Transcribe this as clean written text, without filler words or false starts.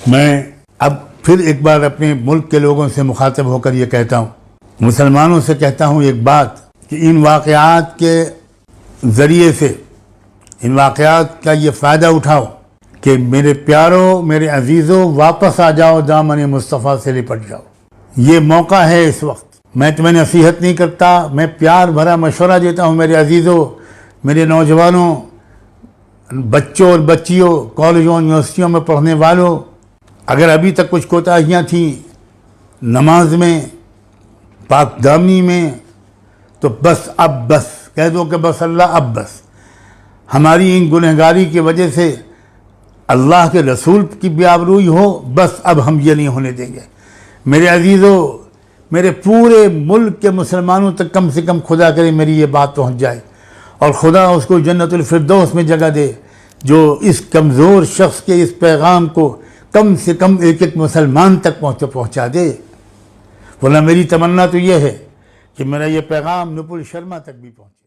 میں اب پھر ایک بار اپنے ملک کے لوگوں سے مخاطب ہو کر یہ کہتا ہوں، مسلمانوں سے کہتا ہوں ایک بات کہ ان واقعات کے ذریعے سے، ان واقعات کا یہ فائدہ اٹھاؤ کہ میرے پیاروں، میرے عزیزوں، واپس آ جاؤ، دامن مصطفیٰ سے لپٹ جاؤ۔ یہ موقع ہے اس وقت۔ میں تمہیں نصیحت نہیں کرتا، میں پیار بھرا مشورہ دیتا ہوں میرے عزیزوں، میرے نوجوانوں، بچوں اور بچیوں، کالجوں یونیورسٹیوں میں پڑھنے والوں، اگر ابھی تک کچھ کوتاہیاں تھیں نماز میں، پاک دامنی میں، تو بس کہہ دو کہ بس اللہ اب بس۔ ہماری ان گنہگاری کی وجہ سے اللہ کے رسول کی بھی آبروئی ہو، بس اب ہم یہ نہیں ہونے دیں گے۔ میرے عزیزوں، میرے پورے ملک کے مسلمانوں تک کم سے کم خدا کرے میری یہ بات پہنچ جائے، اور خدا اس کو جنت الفردوس میں جگہ دے جو اس کمزور شخص کے اس پیغام کو کم سے کم ایک ایک مسلمان تک پہنچا دے۔ ورنہ میری تمنا تو یہ ہے کہ میرا یہ پیغام نپل شرما تک بھی پہنچے۔